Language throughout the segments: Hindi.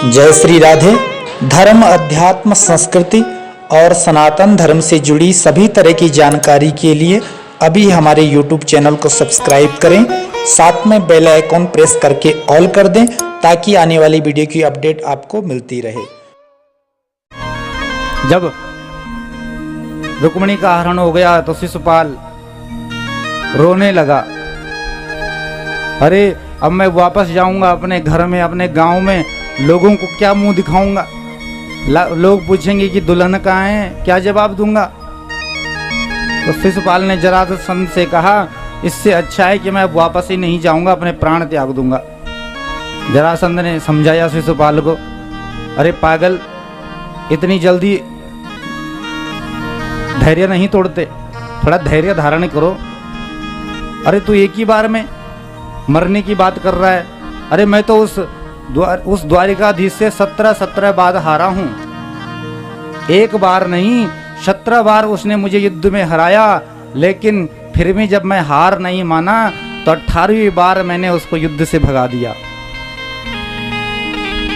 जय श्री राधे। धर्म, अध्यात्म, संस्कृति और सनातन धर्म से जुड़ी सभी तरह की जानकारी के लिए अभी हमारे YouTube चैनल को सब्सक्राइब करें, साथ में बेल आइकॉन प्रेस करके ऑल कर दें ताकि आने वाली वीडियो की अपडेट आपको मिलती रहे। जब रुक्मिणी का हरण हो गया तो शिशुपाल रोने लगा। अरे अब मैं वापस जाऊंगा अपने घर में, अपने गांव में, लोगों को क्या मुंह दिखाऊंगा? लोग पूछेंगे कि दुल्हन कहाँ है, क्या जवाब दूंगा? तो शिशुपाल ने जरासंध से कहा, इससे अच्छा है कि मैं वापस ही नहीं जाऊंगा, अपने प्राण त्याग दूंगा। जरासंध ने समझाया शिशुपाल को, अरे पागल, इतनी जल्दी धैर्य नहीं तोड़ते, थोड़ा धैर्य धारण करो। अरे तू एक ही बार में मरने की बात कर रहा है। अरे मैं तो उस द्वारिकाधीश से 17 बार हारा हूं, एक बार नहीं 17 बार उसने मुझे युद्ध में हराया, लेकिन फिर भी जब मैं हार नहीं माना तो 18वीं बार मैंने उसको युद्ध से भगा दिया।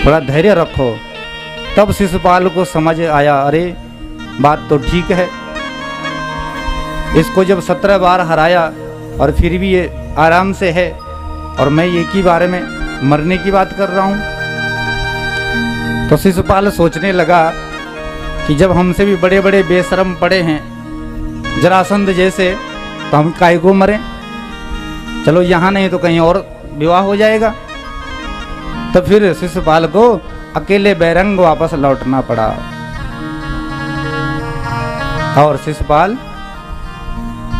थोड़ा धैर्य रखो। तब शिशुपाल को समझ आया, अरे बात तो ठीक है, इसको जब 17 बार हराया और फिर भी ये आराम से है और मैं एक ही बारे में मरने की बात कर रहा हूं। तो शिशुपाल सोचने लगा कि जब हमसे भी बड़े बड़े बेशरम पड़े हैं जरासंध जैसे, तो हम काहे को मरें? चलो यहाँ नहीं तो कहीं और विवाह हो जाएगा। तो फिर शिशुपाल को अकेले बैरंग वापस लौटना पड़ा और शिशुपाल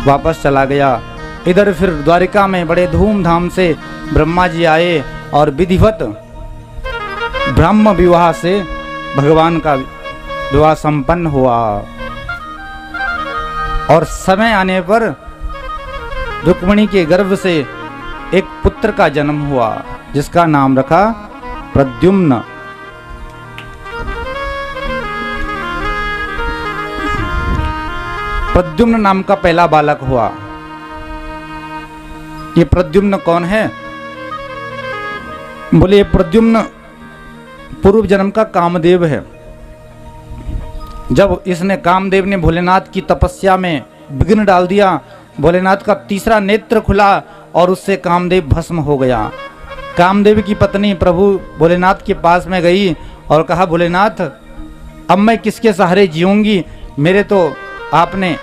वापस चला गया। इधर फिर द्वारिका में बड़े धूमधाम से ब्रह्मा जी आए और विधिवत ब्रह्म विवाह से भगवान का विवाह संपन्न हुआ। और समय आने पर रुक्मिणी के गर्भ से एक पुत्र का जन्म हुआ जिसका नाम रखा प्रद्युम्न। प्रद्युम्न नाम का पहला बालक हुआ। ये प्रद्युम्न कौन है? बोले प्रद्युम्न पूर्व जन्म का कामदेव है। जब इसने कामदेव ने भोलेनाथ की तपस्या में विघ्न डाल दिया, भोलेनाथ का तीसरा नेत्र खुला और उससे कामदेव भस्म हो गया। कामदेव की पत्नी प्रभु भोलेनाथ के पास में गई और कहा, भोलेनाथ अब मैं किसके सहारे जीऊंगी? मेरे तो आपने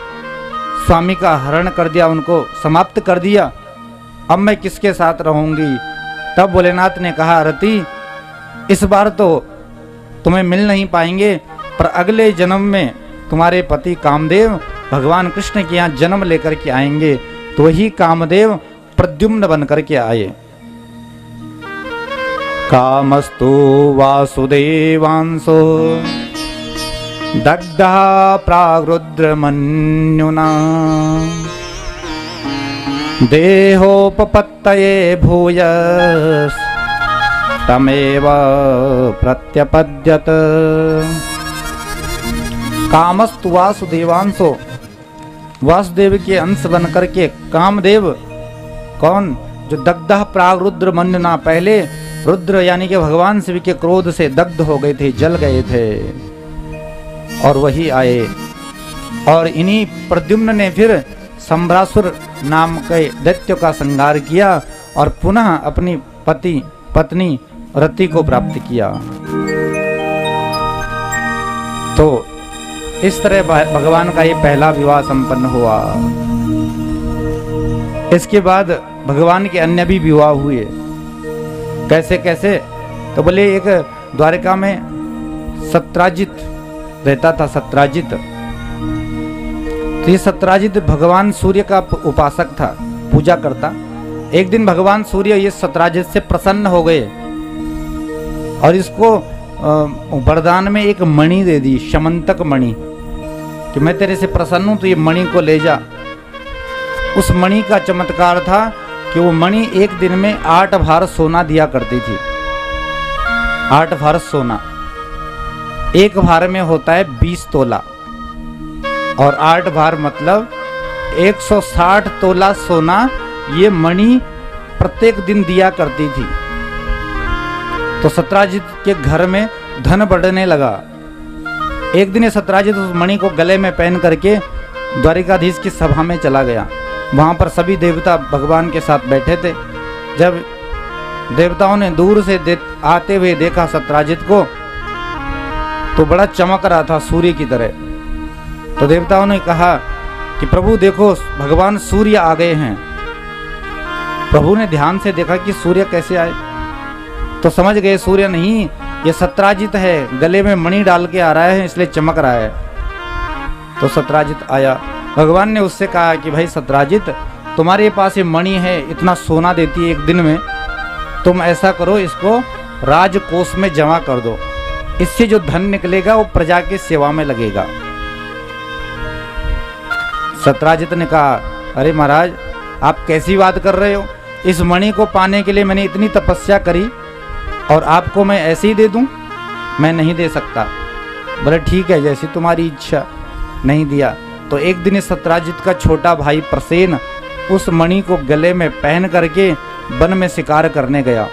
स्वामी का हरण कर दिया, उनको समाप्त कर दिया, अब मैं किसके साथ रहूंगी? तब भोलेनाथ ने कहा, रति इस बार तो तुम्हें मिल नहीं पाएंगे, पर अगले जन्म में तुम्हारे पति कामदेव भगवान कृष्ण के यहाँ जन्म लेकर के आएंगे। तो वही कामदेव प्रद्युम्न बन करके आए। कामस्तु वासुदेवांसो दग्धः प्रागरुद्रमन्युना देहोपपत्तये भूयस् तमेव प्रत्यपद्यत। कामस्तु वासुदेवांसो, वासुदेव के अंश बन करके कामदेव कौन? जो दग्धः प्रागरुद्र मन्युना, पहले रुद्र यानी कि भगवान शिव के क्रोध से दग्ध हो गए थे, जल गए थे, और वही आए। और इन्हीं प्रद्युम्न ने फिर संभ्रासुर नाम के दैत्य का संहार किया और पुनः अपनी पत्नी रति को प्राप्त किया। तो इस तरह भगवान का ये पहला विवाह संपन्न हुआ। इसके बाद भगवान के अन्य भी विवाह हुए। कैसे कैसे? तो बोले एक द्वारिका में सत्राजित रहता था। सत्राजित, तो ये सत्राजित भगवान सूर्य का उपासक था, पूजा करता। एक दिन भगवान सूर्य ये सत्राजित से प्रसन्न हो गए और इसको वरदान में एक मणि दे दी, शमंतक मणि, कि मैं तेरे से प्रसन्न हूं तो ये मणि को ले जा। उस मणि का चमत्कार था कि वो मणि एक दिन में 8 भार सोना दिया करती थी। 8 भार सोना, एक भार में होता है 20 तोला, और 8 भार मतलब 160 तोला सोना ये मणि प्रत्येक दिन दिया करती थी। तो सत्राजित के घर में धन बढ़ने लगा। एक दिन ये सत्राजित उस मणि को गले में पहन करके द्वारिकाधीश की सभा में चला गया। वहां पर सभी देवता भगवान के साथ बैठे थे। जब देवताओं ने दूर से आते हुए देखा सत्राजित को, तो बड़ा चमक रहा था सूर्य की तरह। तो देवताओं ने कहा कि प्रभु देखो, भगवान सूर्य आ गए हैं। प्रभु ने ध्यान से देखा कि सूर्य कैसे आए, तो समझ गए सूर्य नहीं, ये सत्राजित है, गले में मणि डाल के आ रहा है, इसलिए चमक रहा है। तो सत्राजित आया। भगवान ने उससे कहा कि भाई सत्राजित, तुम्हारे पास ये मणि है, इतना सोना देती है एक दिन में, तुम ऐसा करो, इसको राजकोष में जमा कर दो, इससे जो धन निकलेगा वो प्रजा की सेवा में लगेगा। सत्राजित ने कहा, अरे महाराज आप कैसी बात कर रहे हो, इस मणि को पाने के लिए मैंने इतनी तपस्या करी और आपको मैं ऐसे ही दे दूं? मैं नहीं दे सकता। बोले ठीक है, जैसी तुम्हारी इच्छा। नहीं दिया। तो एक दिन सत्राजित का छोटा भाई प्रसेन उस मणि को गले में पहन करके वन में शिकार करने गया।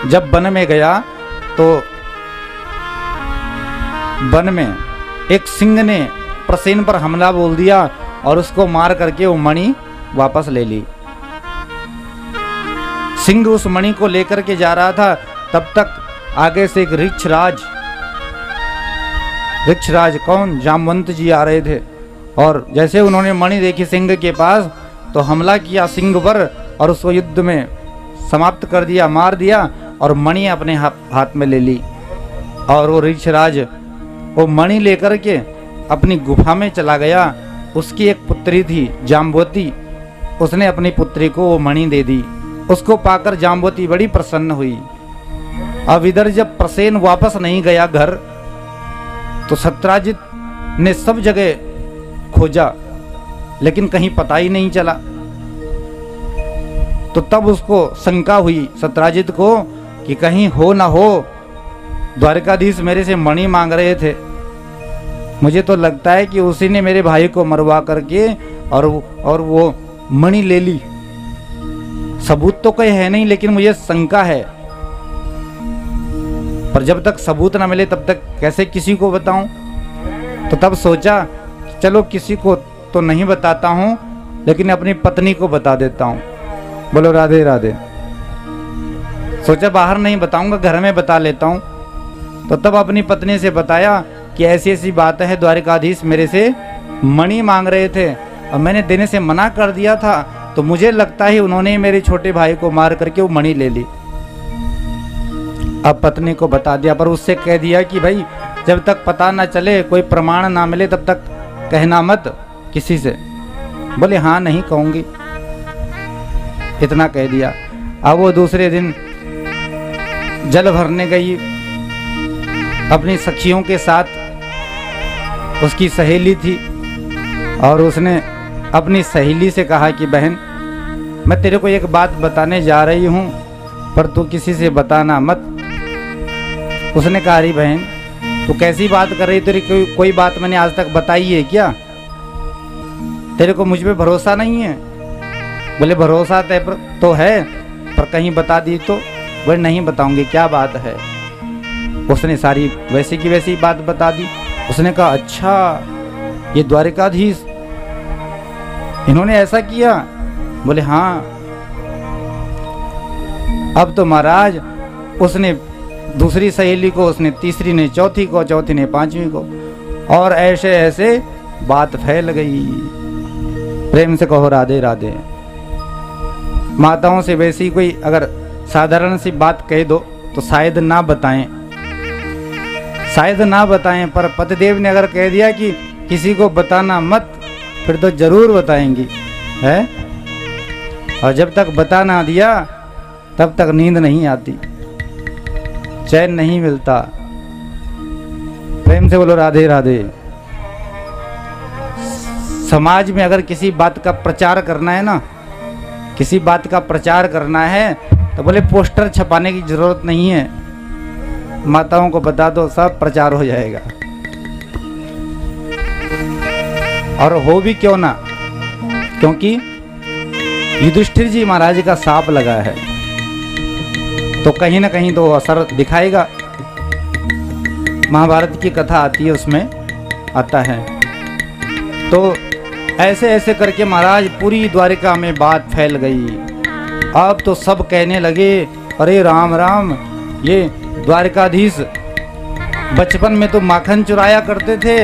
जब वन में गया तो वन में एक सिंह ने प्रसेन पर हमला बोल दिया और उसको मार करके वो मणि वापस ले ली। सिंह उस मणि को लेकर के जा रहा था, तब तक आगे से एक ऋक्षराज कौन, जामवंत जी आ रहे थे। और जैसे उन्होंने मणि देखी सिंह के पास, तो हमला किया सिंह पर और उसको युद्ध में समाप्त कर दिया, मार दिया और मणि अपने हाथ में ले ली। और वो ऋक्षराज वो मणि लेकर के अपनी गुफा में चला गया। उसकी एक पुत्री थी जाम्बवती, उसने अपनी पुत्री को वो मणि दे दी। उसको पाकर जाम्बवती बड़ी प्रसन्न हुई। अब इधर जब प्रसेन वापस नहीं गया घर, तो सत्राजित ने सब जगह खोजा, लेकिन कहीं पता ही नहीं चला। तो तब उसको शंका हुई सत्राजित को कि कहीं हो ना हो द्वारिकाधीश मेरे से मणि मांग रहे थे, मुझे तो लगता है कि उसी ने मेरे भाई को मरवा करके और वो मणि ले ली। सबूत तो कोई है नहीं, लेकिन मुझे शंका है। पर जब तक सबूत ना मिले तब तक कैसे किसी को बताऊं। तो तब सोचा चलो किसी को तो नहीं बताता हूं, लेकिन अपनी पत्नी को बता देता हूं। बोलो राधे राधे। सोचा बाहर नहीं बताऊंगा, घर में बता लेता हूं। तो तब अपनी पत्नी से बताया कि ऐसी ऐसी बात है, द्वारिकाधीश मेरे से मणि मांग रहे थे और मैंने देने से मना कर दिया था, तो मुझे लगता है उन्होंने मेरे छोटे भाई को मार करके वो मणि ले ली। अब पत्नी को बता दिया, पर उससे कह दिया कि भाई जब तक पता ना चले, कोई प्रमाण ना मिले, तब तक कहना मत किसी से। बोले हाँ नहीं कहूंगी, इतना कह दिया। अब वो दूसरे दिन जल भरने गई अपनी सखियों के साथ, उसकी सहेली थी, और उसने अपनी सहेली से कहा कि बहन मैं तेरे को एक बात बताने जा रही हूँ, पर तू किसी से बताना मत। उसने कहा अरे बहन तू कैसी बात कर रही, तेरी कोई बात मैंने आज तक बताई है क्या? तेरे को मुझ पे भरोसा नहीं है? बोले भरोसा तो है, पर कहीं बता दी तो? बोले नहीं बताऊंगी, क्या बात है? उसने सारी वैसी की वैसी बात बता दी। उसने कहा अच्छा ये द्वारिकाधीश इन्होंने ऐसा किया? बोले हाँ। अब तो महाराज उसने दूसरी सहेली को, उसने तीसरी ने चौथी को, चौथी ने पांचवी को, और ऐसे ऐसे बात फैल गई। प्रेम से कहो राधे राधे। माताओं से वैसी कोई अगर साधारण सी बात कह दो तो शायद ना बताएं, पर पतिदेव ने अगर कह दिया कि किसी को बताना मत, फिर तो जरूर बताएंगी है। और जब तक बता ना दिया तब तक नींद नहीं आती, चैन नहीं मिलता। प्रेम से बोलो राधे राधे। समाज में अगर किसी बात का प्रचार करना है ना, किसी बात का प्रचार करना है, तो बोले पोस्टर छपाने की जरूरत नहीं है, माताओं को बता दो सब प्रचार हो जाएगा। और हो भी क्यों ना, क्योंकि युधिष्ठिर जी महाराज का साप लगा है। तो कहीं ना कहीं तो असर दिखाएगा। महाभारत की कथा आती है, उसमें आता है। तो ऐसे ऐसे करके महाराज पूरी द्वारिका में बात फैल गई। अब तो सब कहने लगे, अरे राम राम, ये द्वारिकाधीश बचपन में तो माखन चुराया करते थे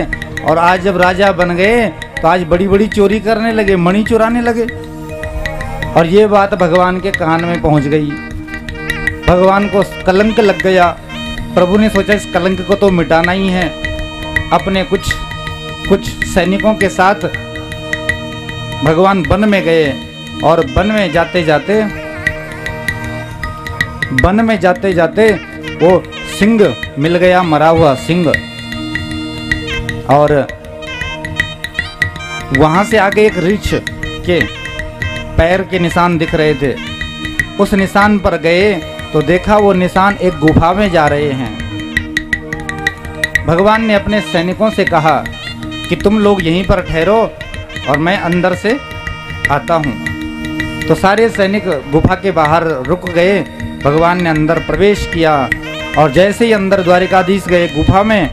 और आज जब राजा बन गए तो आज बड़ी बड़ी चोरी करने लगे, मणि चुराने लगे। और ये बात भगवान के कान में पहुंच गई। भगवान को कलंक लग गया। प्रभु ने सोचा इस कलंक को तो मिटाना ही है। अपने कुछ सैनिकों के साथ भगवान वन में गए और वन में जाते जाते वो सिंह मिल गया, मरा हुआ सिंह। और वहां से आगे एक रीछ के पैर के निशान दिख रहे थे। उस निशान पर गए तो देखा वो निशान एक गुफा में जा रहे हैं। भगवान ने अपने सैनिकों से कहा कि तुम लोग यहीं पर ठहरो और मैं अंदर से आता हूँ। तो सारे सैनिक गुफा के बाहर रुक गए। भगवान ने अंदर प्रवेश किया और जैसे ही अंदर द्वारिकाधीश गए गुफा में,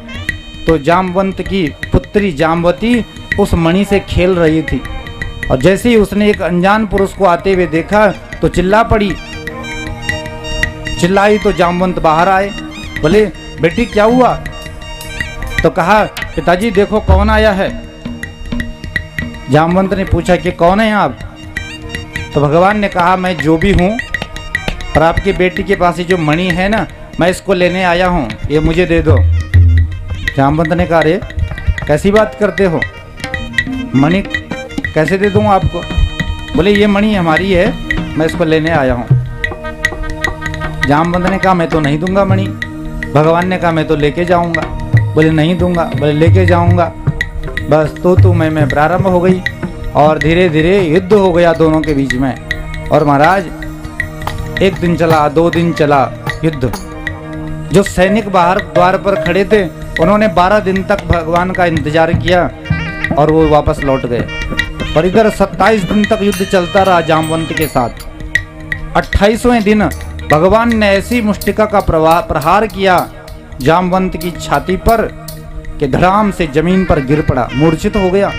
तो जामवंत की पुत्री जामवती उस मणि से खेल रही थी। और जैसे ही उसने एक अनजान पुरुष को आते हुए देखा तो चिल्ला पड़ी। चिल्लाई तो जामवंत बाहर आए। बोले, बेटी क्या हुआ? तो कहा, पिताजी देखो कौन आया है। जामवंत ने पूछा कि कौन है आप? तो भगवान ने कहा, मैं जो भी हूँ, पर आपकी बेटी के पास ये जो मणि है ना, मैं इसको लेने आया हूँ, ये मुझे दे दो। जामवंत ने कहा, अरे कैसी बात करते हो, मणि कैसे दे दूँ आपको? बोले, ये मणि हमारी है, मैं इसको लेने आया हूँ। जामवंत ने कहा, मैं तो नहीं दूंगा मणि। भगवान ने कहा, मैं तो लेके जाऊंगा। बोले, नहीं दूंगा। बोले, लेके जाऊंगा। बस तो मैं प्रारंभ हो गई और धीरे धीरे युद्ध हो गया दोनों के बीच में। और महाराज एक दिन चला, 2 दिन चला युद्ध। जो सैनिक बाहर द्वार पर खड़े थे उन्होंने 12 दिन तक भगवान का इंतजार किया और वो वापस लौट गए। और इधर 27 दिन तक युद्ध चलता रहा जामवंत के साथ। 28वें दिन भगवान ने ऐसी मुष्टिका का प्रहार किया जामवंत की छाती पर कि धड़ाम से जमीन पर गिर पड़ा, मूर्छित हो गया।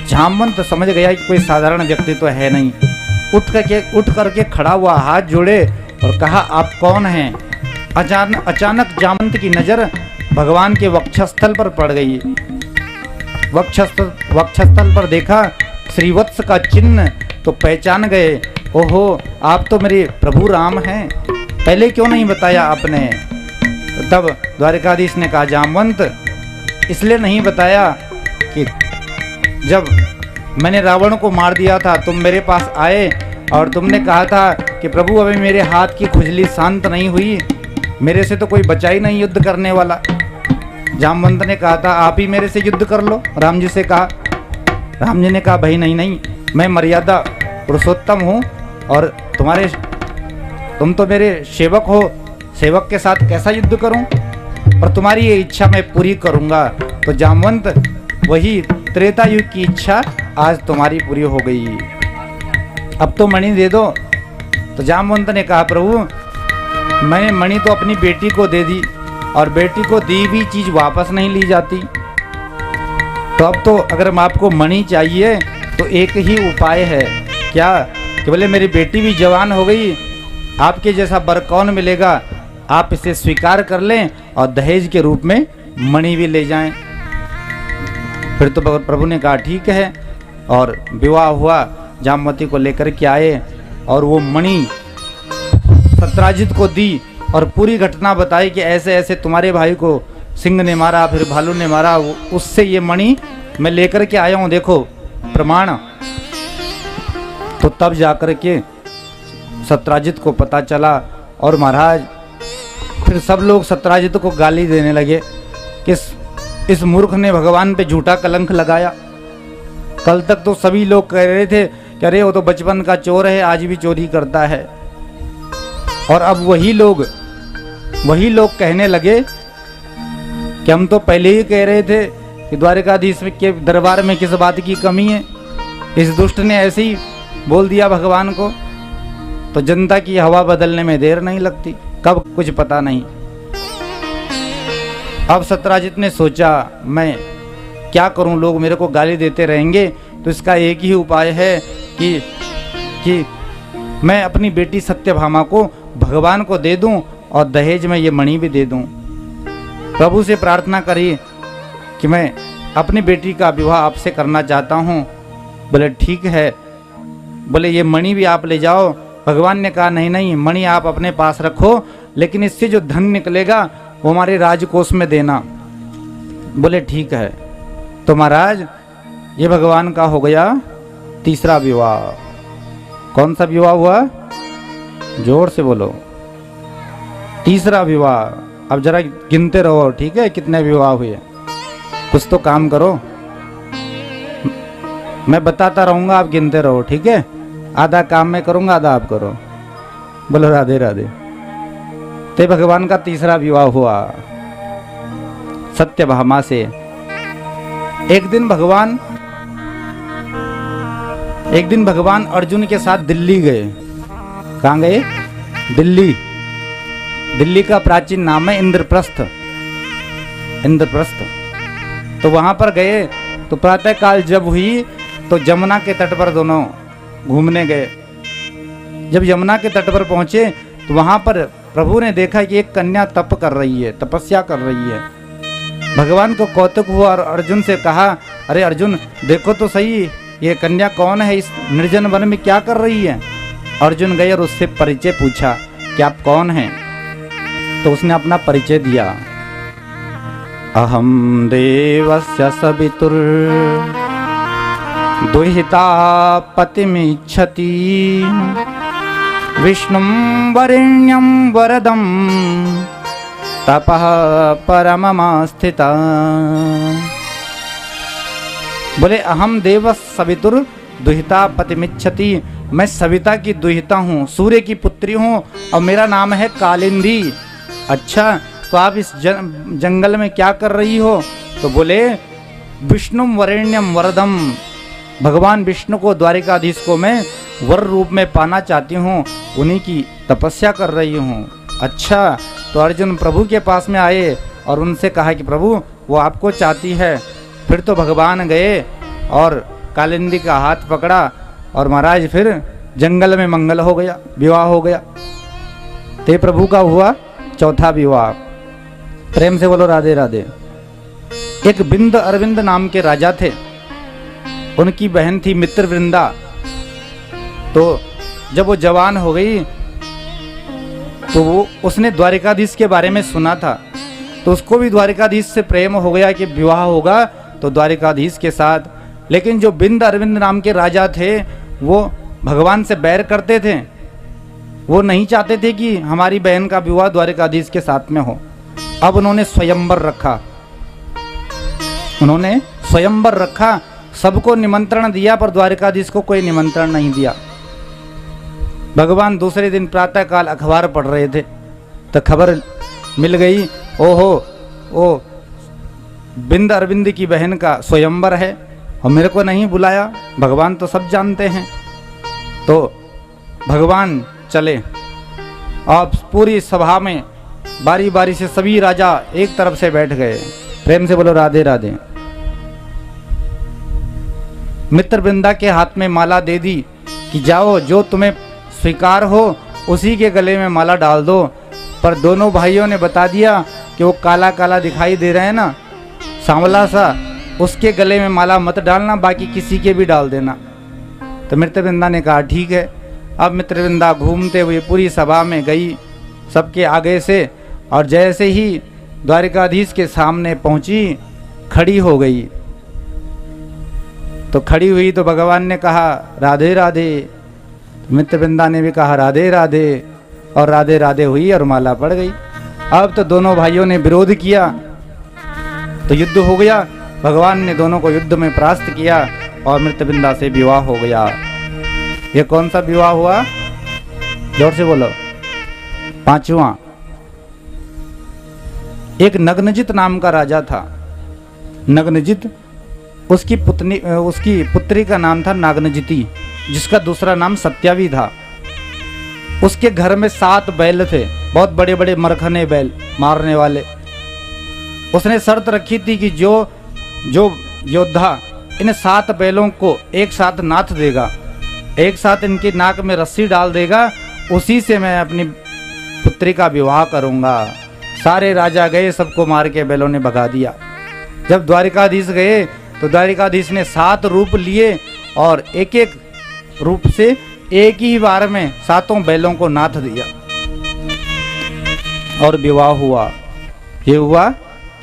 जामवंत समझ गया कि कोई साधारण व्यक्ति तो है नहीं। उठ करके खड़ा हुआ, हाथ जोड़े और कहा, आप कौन हैं? अचानक जामवंत की नजर भगवान के वक्षस्थल पर पड़ गई। वक्षस्थल पर देखा श्रीवत्स का चिन्ह तो पहचान गए। ओहो, आप तो मेरे प्रभु राम हैं, पहले क्यों नहीं बताया आपने? तो तब द्वारिकाधीश ने कहा, जामवंत इसलिए नहीं बताया कि जब मैंने रावण को मार दिया था तुम मेरे पास आए और तुमने कहा था कि प्रभु अभी मेरे हाथ की खुजली शांत नहीं हुई, मेरे से तो कोई बचा ही नहीं युद्ध करने वाला। जामवंत ने कहा था, आप ही मेरे से युद्ध कर लो। राम जी से कहा। राम जी ने कहा, भाई नहीं, मैं मर्यादा पुरुषोत्तम हूँ और तुम तो मेरे सेवक हो, सेवक के साथ कैसा युद्ध करूं? पर तुम्हारी ये इच्छा मैं पूरी करूंगा। तो जामवंत, वही त्रेता युग की इच्छा आज तुम्हारी पूरी हो गई, अब तो मणि दे दो। तो जामवंत ने कहा, प्रभु मैंने मणि तो अपनी बेटी को दे दी और बेटी को दी हुई चीज वापस नहीं ली जाती। तो अब तो अगर आपको मणि चाहिए तो एक ही उपाय है। क्या? कि बोले, मेरी बेटी भी जवान हो गई, आपके जैसा बर कौन मिलेगा, आप इसे स्वीकार कर लें और दहेज के रूप में मणि भी ले जाएं। फिर तो प्रभु ने कहा, ठीक है। और विवाह हुआ, जामवती को लेकर के आए और वो मणि सत्राजित को दी और पूरी घटना बताई कि ऐसे ऐसे तुम्हारे भाई को सिंह ने मारा, फिर भालू ने मारा, उससे ये मणि मैं लेकर के आया हूँ, देखो प्रमाण। तो तब जाकर के सत्राजित को पता चला और महाराज फिर सब लोग सत्राजित को गाली देने लगे कि इस मूर्ख ने भगवान पे झूठा कलंक लगाया। कल तक तो सभी लोग कह रहे थे कि अरे वो तो बचपन का चोर है, आज भी चोरी करता है। और अब वही लोग कहने लगे कि हम तो पहले ही कह रहे थे कि द्वारिकाधीश के दरबार में किस बात की कमी है, इस दुष्ट ने ऐसे ही बोल दिया भगवान को। तो जनता की हवा बदलने में देर नहीं लगती, कब कुछ पता नहीं। अब सत्यराजित ने सोचा मैं क्या करूं, लोग मेरे को गाली देते रहेंगे, तो इसका एक ही उपाय है कि मैं अपनी बेटी सत्यभामा को भगवान को दे दूं और दहेज में ये मणि भी दे दूं। प्रभु से प्रार्थना करी कि मैं अपनी बेटी का विवाह आपसे करना चाहता हूं। बोले ठीक है। बोले ये मणि भी आप ले जाओ। भगवान ने कहा नहीं नहीं, मणि आप अपने पास रखो, लेकिन इससे जो धन निकलेगा वो हमारे राजकोष में देना। बोले ठीक है। तो महाराज ये भगवान का हो गया तीसरा विवाह। कौन सा विवाह हुआ? जोर से बोलो। तीसरा विवाह। अब जरा गिनते रहो, ठीक है, कितने विवाह हुए, कुछ तो काम करो। मैं बताता रहूंगा, आप गिनते रहो, ठीक है। आधा काम मैं करूंगा, आधा आप करो। बोलो राधे राधे। ते भगवान का तीसरा विवाह हुआ सत्यभामा से। एक दिन भगवान अर्जुन के साथ दिल्ली गए। कहाँ गए? दिल्ली। दिल्ली का प्राचीन नाम है इंद्रप्रस्थ। तो वहां पर गए तो प्रातः काल जब हुई तो यमुना के तट पर दोनों घूमने गए। जब यमुना के तट पर पहुंचे तो वहां पर प्रभु ने देखा कि एक कन्या तप कर रही है, तपस्या कर रही है। भगवान को कौतुक हुआ और अर्जुन से कहा, अरे अर्जुन देखो तो सही, ये कन्या कौन है, इस निर्जन वन में क्या कर रही है? अर्जुन गए और उससे परिचय पूछा कि आप कौन हैं? तो उसने अपना परिचय दिया। अहम देवस्य सवितुर दुहिता पतिमिच्छति विष्णुं वरेण्यं वरदं तपः परममास्थिता। बोले अहम देव सवितुर दुहिता पतिमिच्छति, मैं सविता की दुहिता हूँ, सूर्य की पुत्री हूँ और मेरा नाम है कालिंदी। अच्छा, तो आप इस जंगल में क्या कर रही हो? तो बोले विष्णुं वरेण्यं वरदम, भगवान विष्णु को, द्वारिकाधीश को मैं वर रूप में पाना चाहती हूँ, उन्हीं की तपस्या कर रही हूँ। अच्छा, तो अर्जुन प्रभु के पास में आए और उनसे कहा कि प्रभु वो आपको चाहती है। फिर तो भगवान गए और कालिंदी का हाथ पकड़ा और महाराज फिर जंगल में मंगल हो गया, विवाह हो गया। ते प्रभु का हुआ चौथा विवाह। प्रेम से बोलो राधे राधे। एक बिंद अरविंद नाम के राजा थे, उनकी बहन थी मित्रवृंदा। तो जब वो जवान हो गई तो उसने द्वारिकाधीश के बारे में सुना था, तो उसको भी द्वारिकाधीश से प्रेम हो गया कि विवाह होगा तो द्वारिकाधीश के साथ। लेकिन जो बिंद अरविंद नाम के राजा थे वो भगवान से बैर करते थे, वो नहीं चाहते थे कि हमारी बहन का विवाह द्वारिकाधीश के साथ में हो। अब उन्होंने स्वयंवर रखा, सबको निमंत्रण दिया पर द्वारिकाधीश को कोई निमंत्रण नहीं दिया। भगवान दूसरे दिन प्रातः काल अखबार पढ़ रहे थे तो खबर मिल गई, ओहो ओ बिंद अरविंद की बहन का स्वयंवर है और मेरे को नहीं बुलाया। भगवान तो सब जानते हैं। तो भगवान चले और पूरी सभा में बारी बारी से सभी राजा एक तरफ से बैठ गए। प्रेम से बोलो राधे राधे। मित्रवृंदा के हाथ में माला दे दी कि जाओ, जो तुम्हें स्वीकार हो उसी के गले में माला डाल दो। पर दोनों भाइयों ने बता दिया कि वो काला काला दिखाई दे रहे हैं ना, सांवला सा, उसके गले में माला मत डालना, बाकी किसी के भी डाल देना। तो मित्रवृंदा ने कहा ठीक है। अब मित्रवृंदा घूमते हुए पूरी सभा में गई सबके आगे से, और जैसे ही द्वारिकाधीश के सामने पहुंची खड़ी हो गई। तो खड़ी हुई तो भगवान ने कहा राधे राधे। मित्रवृंदा ने भी कहा राधे राधे, और राधे राधे हुई और माला पड़ गई। अब तो दोनों भाइयों ने विरोध किया तो युद्ध हो गया। भगवान ने दोनों को युद्ध में परास्त किया और मित्रवृंदा से विवाह हो गया। ये कौन सा विवाह हुआ? जोर से बोलो। पांचवा। एक नग्नजित नाम का राजा था। नग्नजित, उसकी पुत्री का नाम था नागनजिती, जिसका दूसरा नाम सत्यावी था। उसके घर में 7 बैल थे, बहुत बड़े बड़े मरखने बैल मारने वाले। उसने शर्त रखी थी कि जो योद्धा इन 7 बैलों को एक साथ नाथ देगा, एक साथ इनकी नाक में रस्सी डाल देगा, उसी से मैं अपनी पुत्री का विवाह करूंगा। सारे राजा गए, सबको मार के बैलों ने भगा दिया। जब द्वारिकाधीश गए तो द्वारिकाधीश ने 7 रूप लिए और एक एक रूप से एक ही बार में 7 बैलों को नाथ दिया और विवाह हुआ। ये हुआ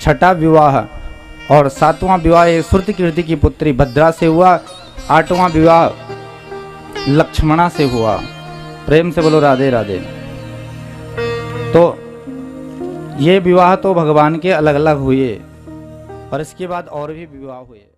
6ठा विवाह। और 7वां विवाह श्रुति कीर्ति की पुत्री भद्रा से हुआ। 8वां विवाह लक्ष्मणा से हुआ। प्रेम से बोलो राधे राधे। तो ये विवाह तो भगवान के अलग अलग हुए और इसके बाद और भी विवाह हुए।